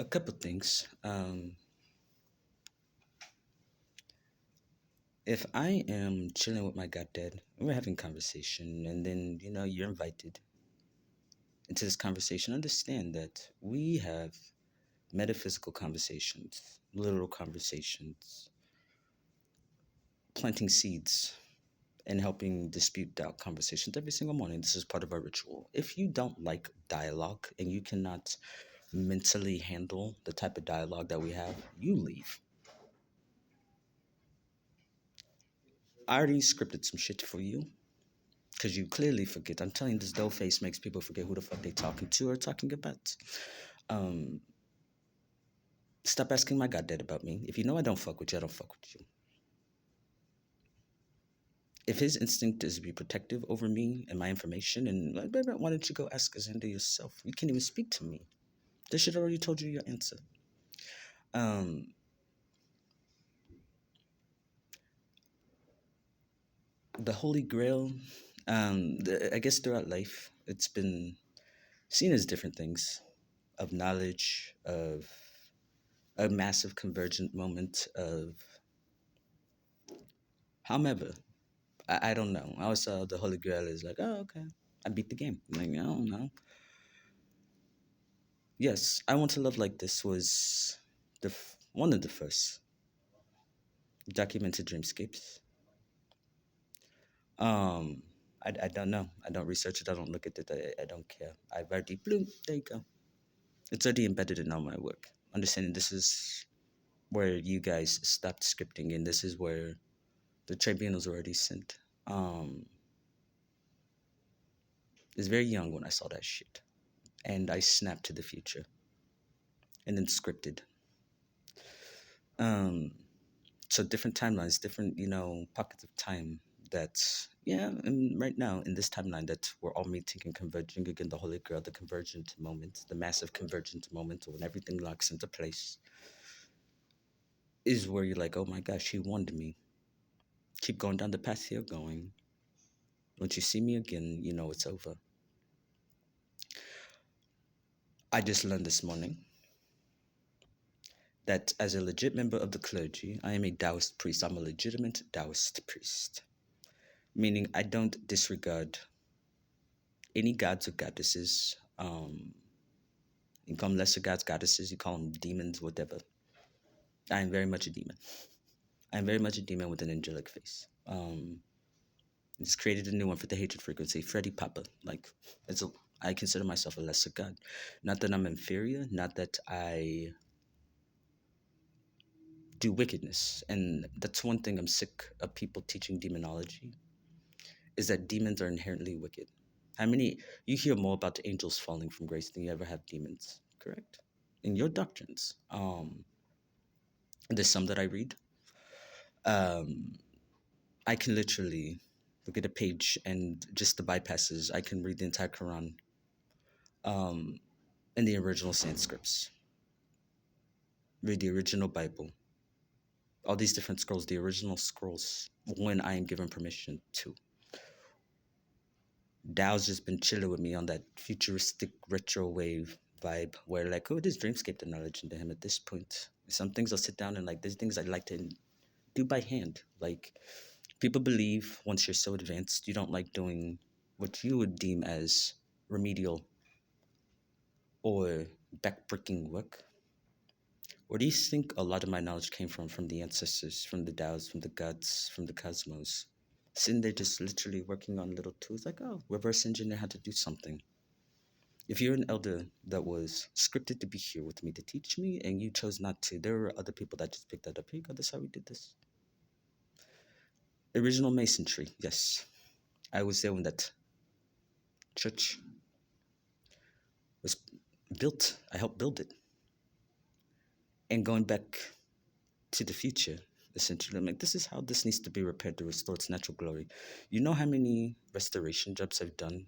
A couple things. If I am chilling with my goddad and we're having conversation, and then you're invited into this conversation, understand that we have metaphysical conversations, literal conversations, planting seeds and helping dispute doubt conversations every single morning. This is part of our ritual. If you don't like dialogue and you cannot mentally handle the type of dialogue that we have, you leave. I already scripted some shit for you because you clearly forget. I'm telling you, this dough face makes people forget who the fuck they talking to or talking about. Um, Stop asking my goddad about me. If you know I don't fuck with you, I don't fuck with you. If his instinct is to be protective over me and my information, and like, baby, why don't you go ask Azenda yourself? You can't even speak to me. They should already told you your answer. Um, the Holy Grail. I guess throughout life, it's been seen as different things of knowledge, of a massive convergent moment of. However, I don't know. I always saw the Holy Grail is like, oh, okay, I beat the game. Like, I don't know. Yes, I Want to Love Like This was one of the first documented dreamscapes. Um, I don't know. I don't research it. I don't look at it. I don't care. I've already bloom. There you go. It's already embedded in all my work. Understanding this is where you guys stopped scripting, and this is where the tribunals already sent. Um, I was very young when I saw that shit, and I snapped to the future, and then scripted. Um, so different timelines, different pockets of time. That and right now in this timeline that we're all meeting and converging again, the Holy Grail, the convergent moment, the massive convergent moment when everything locks into place, is where you're like, oh my gosh, he warned me. Keep going down the path you're going. Once you see me again, you know it's over. I just learned this morning that as a legit member of the clergy, I am a Taoist priest. I'm a legitimate Taoist priest, meaning I don't disregard any gods or goddesses. You call them lesser gods, goddesses, you call them demons, whatever. I am very much a demon. I am very much a demon with an angelic face. Just created a new one for the hatred frequency, Freddy Papa. Like, I consider myself a lesser god. Not that I'm inferior, not that I do wickedness. And that's one thing I'm sick of people teaching demonology, is that demons are inherently wicked. How many, you hear more about the angels falling from grace than you ever have demons, correct? In your doctrines. There's some that I read. Um, I can literally look at a page and just the bypasses, I can read the entire Quran um, in the original Sanskrits, read the original Bible, all these different scrolls, the original scrolls, when I am given permission to. Dow's just been chilling with me on that futuristic retro wave vibe where like, oh, there's dreamscape the knowledge into him at this point. Some things I'll sit down and like, there's things I'd like to do by hand. Like, people believe once you're so advanced, you don't like doing what you would deem as remedial or backbreaking work. Where do you think a lot of my knowledge came from the ancestors, from the Taos, from the gods, from the cosmos? Sitting there just literally working on little tools like, oh, reverse engineer how to do something. If you're an elder that was scripted to be here with me to teach me and you chose not to, there were other people that just picked that up. Here you go, this is how we did this. Original masonry, yes. I was there when that church was built. I helped build it. And going back to the future, essentially, I'm like, this is how this needs to be repaired to restore its natural glory. You know how many restoration jobs I've done?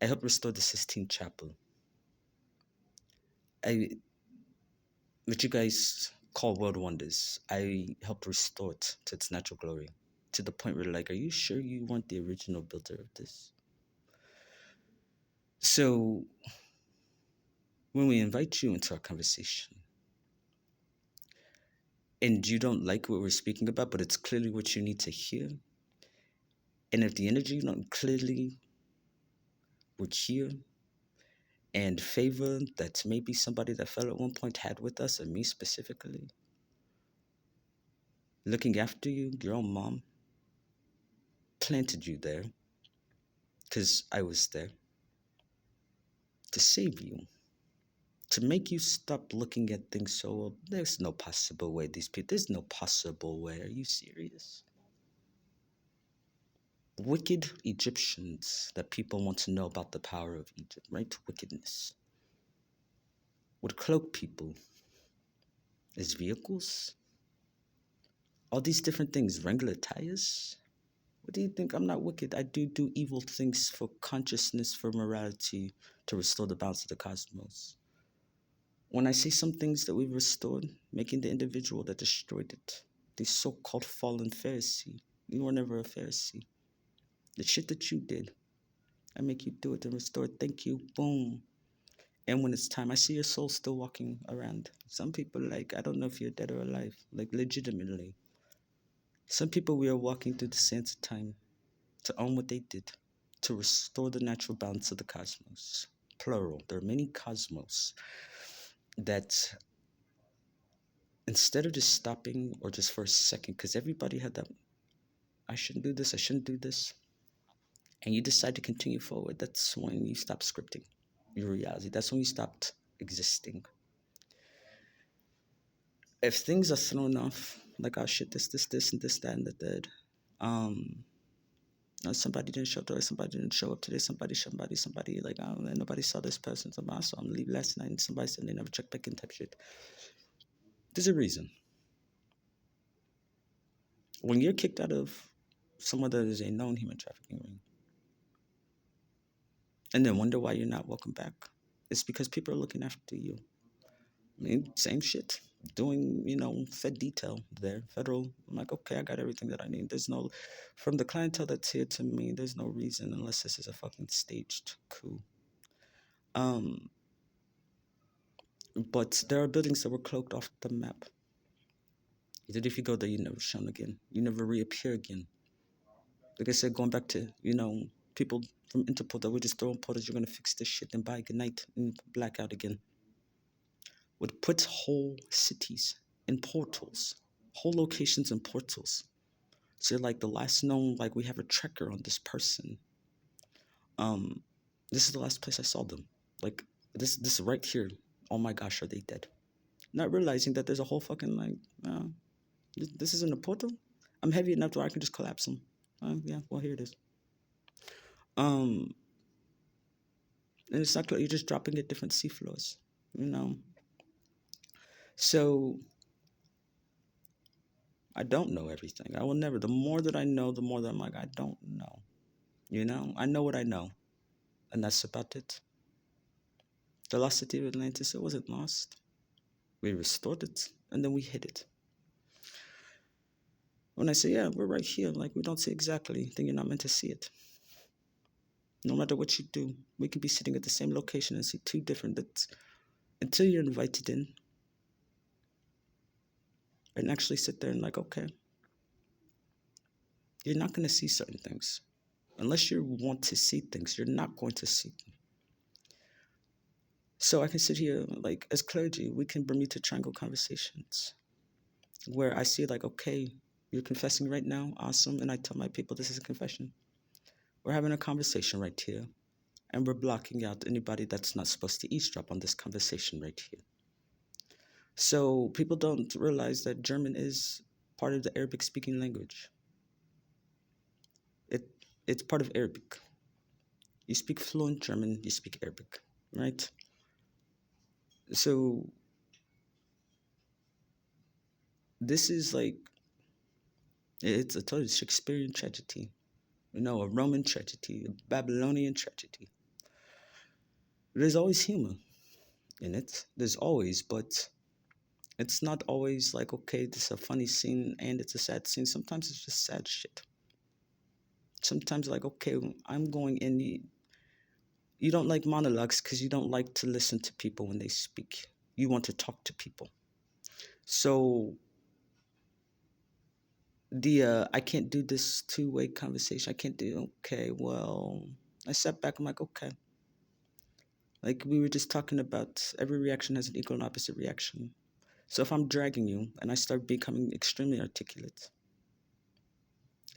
I helped restore the Sistine Chapel. What you guys call world wonders, I helped restore it to its natural glory. To the point where, like, are you sure you want the original builder of this? So When we invite you into our conversation and you don't like what we're speaking about, but it's clearly what you need to hear, and if the energy don't clearly would hear and favor that maybe somebody that fell at one point had with us, or me specifically, looking after you, your own mom planted you there because I was there to save you, to make you stop looking at things so, well, there's no possible way these people, there's no possible way. Are you serious? Wicked Egyptians that people want to know about the power of Egypt, right? Wickedness would cloak people as vehicles, all these different things, Wrangler tires. What do you think? I'm not wicked. I do evil things for consciousness, for morality, to restore the balance of the cosmos. When I say some things that we've restored, making the individual that destroyed it, the so-called fallen Pharisee, you were never a Pharisee. The shit that you did, I make you do it and restore it. Thank you. Boom. And when it's time, I see your soul still walking around. Some people, like, I don't know if you're dead or alive, like, legitimately. Some people, we are walking through the sands of time to own what they did, to restore the natural balance of the cosmos. Plural. There are many cosmos that instead of just stopping or just for a second, because everybody had that, I shouldn't do this, I shouldn't do this, and you decide to continue forward, that's when you stop scripting your reality. That's when you stopped existing. If things are thrown off, like, oh shit, this, and this, that, and the third, um, somebody didn't show up today, somebody didn't show up today, somebody, like, oh, nobody saw this person, somebody saw him leave last night, and somebody said they never checked back in type shit. There's a reason. When you're kicked out of somewhere that is a known human trafficking ring, and then wonder why you're not welcome back, it's because people are looking after you. I mean, same shit. Doing, Fed detail there, federal. I'm like, okay, I got everything that I need. There's no, from the clientele that's here to me, there's no reason unless this is a fucking staged coup. But there are buildings that were cloaked off the map. That if you go there, you're never shown again. You never reappear again. Like I said, going back to, people from Interpol that were just throwing portals, you're going to fix this shit and bye, good night, and blackout again. Would put whole cities in portals, whole locations in portals. So like the last known, like, we have a tracker on this person. This is the last place I saw them. Like, this right here. Oh my gosh, are they dead? Not realizing that there's a whole fucking, like, this isn't a portal. I'm heavy enough where I can just collapse them. Yeah, well, here it is. And it's not clear, you're just dropping at different seafloors, So I don't know everything. I will never. The more that I know, the more that I'm like, I don't know. I know what I know, and that's about it. The lost city of Atlantis, it wasn't lost. We restored it, and then we hid it. When I say, yeah, we're right here, like, we don't see exactly, then you're not meant to see it. No matter what you do, we can be sitting at the same location and see two different bits until you're invited in and actually sit there and, like, okay, you're not going to see certain things. Unless you want to see things, you're not going to see them. So I can sit here, like, as clergy, we can Bermuda Triangle conversations where I see, like, okay, you're confessing right now, awesome, and I tell my people this is a confession. We're having a conversation right here, and we're blocking out anybody that's not supposed to eavesdrop on this conversation right here. So people don't realize that German is part of the Arabic-speaking language. It's part of Arabic. You speak fluent German, you speak Arabic, right? So this is like, it's a total Shakespearean tragedy, a Roman tragedy, a Babylonian tragedy. There's always humor in it. There's always, but it's not always like, okay, this is a funny scene and it's a sad scene. Sometimes it's just sad shit. Sometimes, like, okay, I'm going in, You don't like monologues because you don't like to listen to people when they speak. You want to talk to people. So the I can't do this two-way conversation. I can't do, okay, well, I sat back, I'm like, okay. Like we were just talking about every reaction has an equal and opposite reaction. So if I'm dragging you and I start becoming extremely articulate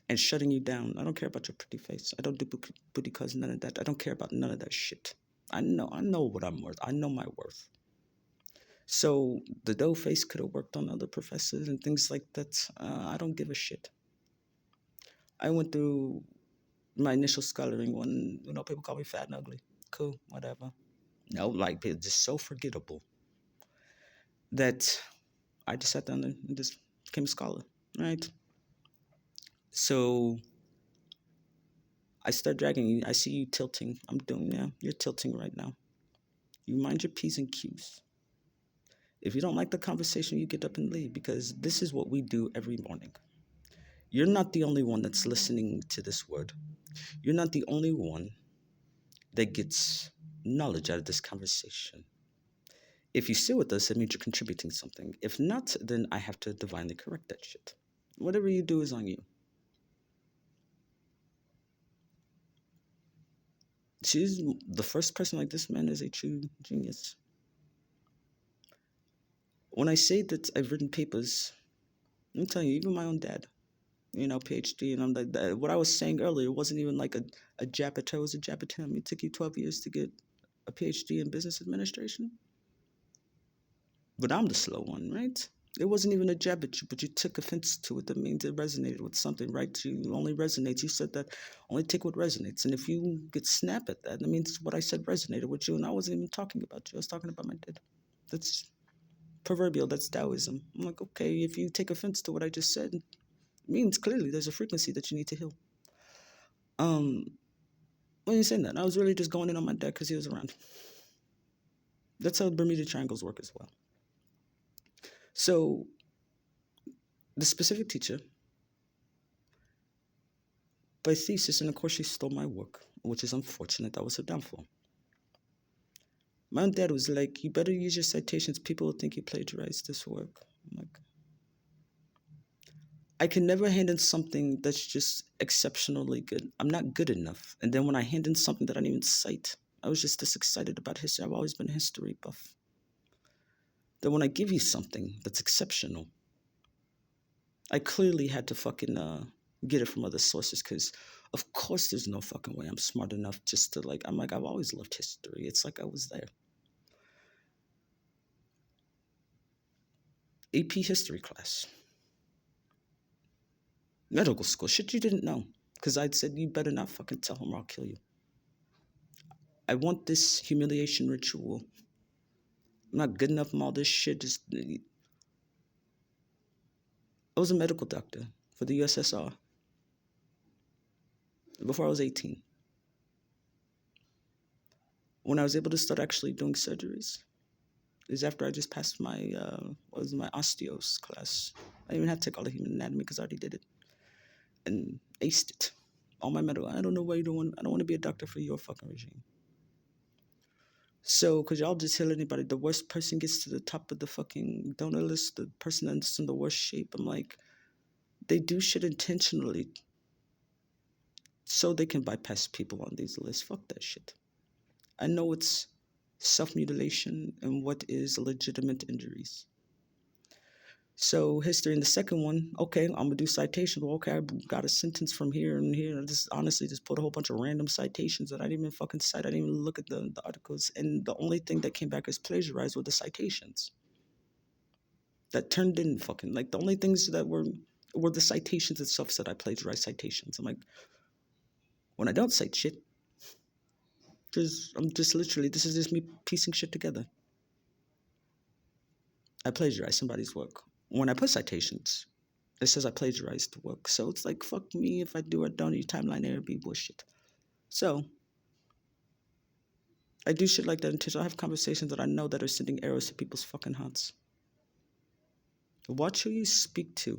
and shutting you down, I don't care about your pretty face. I don't do booty calls, none of that. I don't care about none of that shit. I know what I'm worth. I know my worth. So the dough face could have worked on other professors and things like that. I don't give a shit. I went through my initial scholaring when, people call me fat and ugly. Cool, whatever. No, like, it's just so forgettable that I just sat down and just became a scholar, right? So I start dragging you. I see you tilting. I'm doing, yeah, you're tilting right now. You mind your P's and Q's. If you don't like the conversation, you get up and leave, because this is what we do every morning. You're not the only one that's listening to this word. You're not the only one that gets knowledge out of this conversation. If you sit with us, it means you're contributing something. If not, then I have to divinely correct that shit. Whatever you do is on you. She's the first person like this man is a true genius. When I say that I've written papers, I'm telling you, even my own dad, PhD, and I'm like that. What I was saying earlier wasn't even like a jab at her, it was a jab at him. It took you 12 years to get a PhD in business administration, but I'm the slow one, right? It wasn't even a jab at you, but you took offense to it. That means it resonated with something, right? You only resonates. You said that only take what resonates. And if you get snap at that, that means what I said resonated with you. And I wasn't even talking about you. I was talking about my dad. That's proverbial. That's Taoism. I'm like, okay, if you take offense to what I just said, it means clearly there's a frequency that you need to heal. When you saying that, I was really just going in on my dad because he was around. That's how Bermuda Triangles work as well. So the specific teacher, by thesis, and of course she stole my work, which is unfortunate. That was her downfall. My own dad was like, you better use your citations. People will think you plagiarized this work. I'm like, I can never hand in something that's just exceptionally good. I'm not good enough. And then when I hand in something that I didn't even cite, I was just this excited about history. I've always been a history buff. Then when I give you something that's exceptional, I clearly had to fucking get it from other sources, because of course there's no fucking way I'm smart enough just to like, I'm like, I've always loved history. It's like I was there. AP history class. Medical school. Shit you didn't know. Because I'd said, you better not fucking tell him or I'll kill you. I want this humiliation ritual. I'm not good enough in all this shit. I was a medical doctor for the USSR before I was 18. When I was able to start actually doing surgeries is after I just passed my my osteos class. I didn't even have to take all the human anatomy because I already did it and aced it. All my medical. I don't know why you don't want. I don't want to be a doctor for your fucking regime. So, because y'all just tell anybody, the worst person gets to the top of the fucking donor list, the person that's in the worst shape. I'm like, they do shit intentionally so they can bypass people on these lists. Fuck that shit. I know it's self-mutilation and what is legitimate injuries. So history in the second one, okay, I'm gonna do citations. Well, okay, I got a sentence from here and here. I just honestly just put a whole bunch of random citations that I didn't even fucking cite. I didn't even look at the articles. And the only thing that came back as plagiarized were the citations. That turned in fucking, like, the only things that were the citations itself said I plagiarized citations. I'm like, when I don't cite shit, because I'm just literally, this is just me piecing shit together. I plagiarize somebody's work. When I put citations, it says I plagiarized the work. So it's like, fuck me if I do or don't. Your timeline error be bullshit. So I do shit like that until I have conversations that I know that are sending arrows to people's fucking hearts. Watch who you speak to.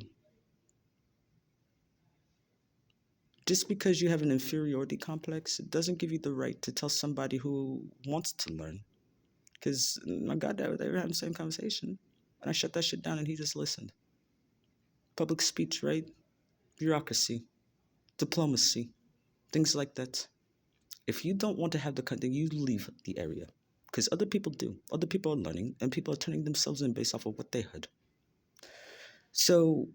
Just because you have an inferiority complex, it doesn't give you the right to tell somebody who wants to learn. Because my God, they were having the same conversation. And I shut that shit down and he just listened. Public speech, right? Bureaucracy, diplomacy, things like that. If you don't want to have the content, you leave the area. Because other people do. Other people are learning and people are turning themselves in based off of what they heard. So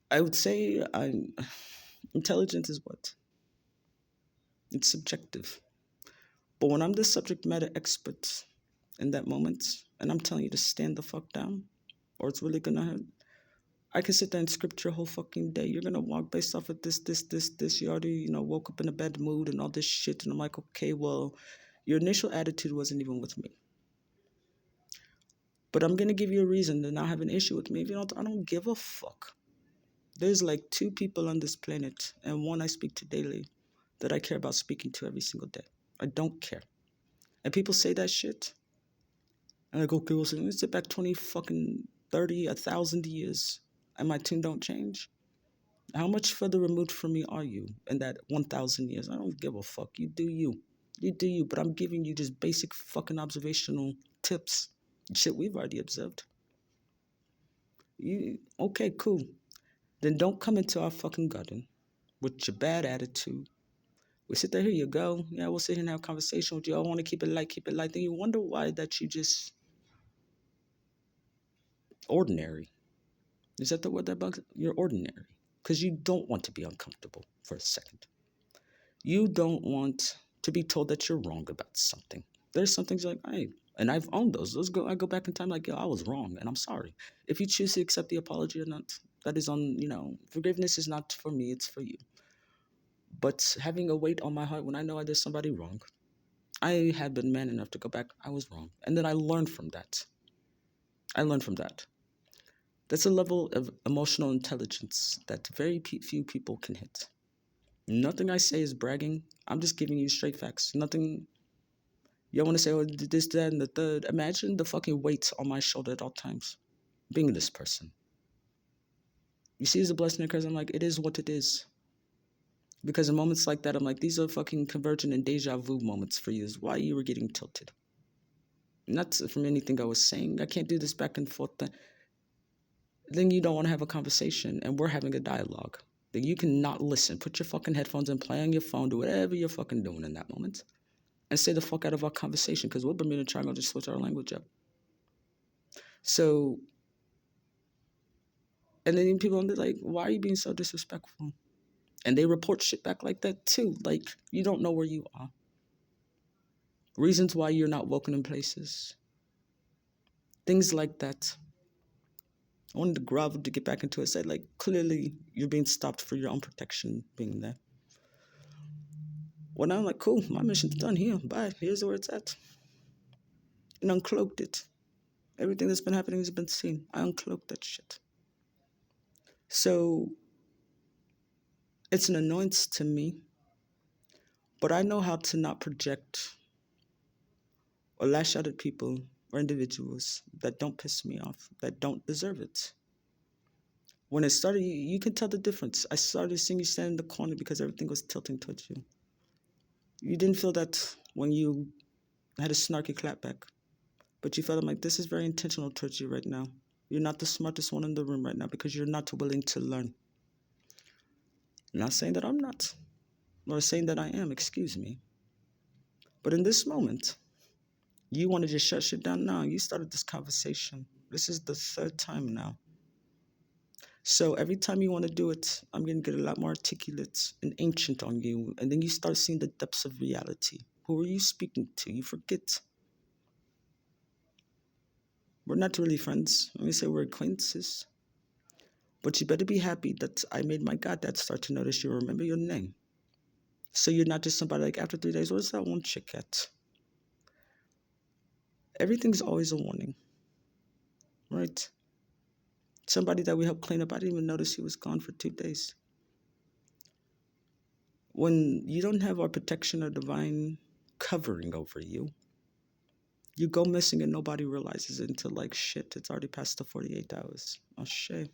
I would say intelligence is what? It's subjective. But when I'm the subject matter expert in that moment, and I'm telling you to stand the fuck down, or it's really gonna hurt, I can sit there and script your whole fucking day. You're gonna walk based off of this. You already, woke up in a bad mood and all this shit. And I'm like, okay, well, your initial attitude wasn't even with me. But I'm gonna give you a reason to not have an issue with me. If you don't, I don't give a fuck. There's like two people on this planet, and one I speak to daily, that I care about speaking to every single day. I don't care. And people say that shit. And I go, okay, well, so let me sit back 20 fucking 30, 1,000 years, and my tune don't change. How much further removed from me are you in that 1,000 years? I don't give a fuck. You do you. You do you. But I'm giving you just basic fucking observational tips. Shit we've already observed. You okay, cool. Then don't come into our fucking garden with your bad attitude. We sit there, here you go. Yeah, we'll sit here and have a conversation with you. I want to keep it light, keep it light. Then you wonder why that you just ordinary. Is that the word that bugs? You're ordinary. Because you don't want to be uncomfortable for a second. You don't want to be told that you're wrong about something. There's some things like, hey, and I've owned those. I go back in time like, yo, I was wrong and I'm sorry. If you choose to accept the apology or not, that is on, forgiveness is not for me, it's for you. But having a weight on my heart when I know I did somebody wrong, I had been man enough to go back, I was wrong. And then I learned from that. I learned from that. That's a level of emotional intelligence that very few people can hit. Nothing I say is bragging. I'm just giving you straight facts. Nothing. Y'all want to say, oh, this, that, and the third. Imagine the fucking weight on my shoulder at all times. Being this person. You see, it's a blessing and curse. I'm like, it is what it is. Because in moments like that, I'm like, these are fucking convergent and deja vu moments for you. Is why you were getting tilted. Not from anything I was saying. I can't do this back and forth. Then you don't want to have a conversation, and we're having a dialogue. Then you cannot listen. Put your fucking headphones in, play on your phone, do whatever you're fucking doing in that moment. And stay the fuck out of our conversation, because we're Bermuda Triangle just switch our language up. So, and then people are like, why are you being so disrespectful? And they report shit back like that too. Like, you don't know where you are. Reasons why you're not welcome in places. Things like that. I wanted to grovel to get back into it. Say, like, clearly you're being stopped for your own protection being there. Well, now I'm like, cool, my mission's done here. Bye. Here's where it's at. And uncloaked it. Everything that's been happening has been seen. I uncloaked that shit. So it's an annoyance to me, but I know how to not project or lash out at people or individuals that don't piss me off, that don't deserve it. When it started, you can tell the difference. I started seeing you stand in the corner because everything was tilting towards you. You didn't feel that when you had a snarky clapback, but you felt like, this is very intentional towards you right now. You're not the smartest one in the room right now because you're not willing to learn. I'm not saying that I'm not, nor saying that I am, excuse me. But in this moment, you want to just shut shit down now. You started this conversation. This is the third time now. So every time you want to do it, I'm going to get a lot more articulate and ancient on you. And then you start seeing the depths of reality. Who are you speaking to? You forget. We're not really friends. Let me say we're acquaintances. But you better be happy that I made my goddad start to notice you remember your name. So you're not just somebody like, after 3 days, where's that one chick at? Everything's always a warning, right? Somebody that we helped clean up, I didn't even notice he was gone for 2 days. When you don't have our protection or divine covering over you, you go missing and nobody realizes it until, like, shit, it's already past the 48 hours. Oh, shit.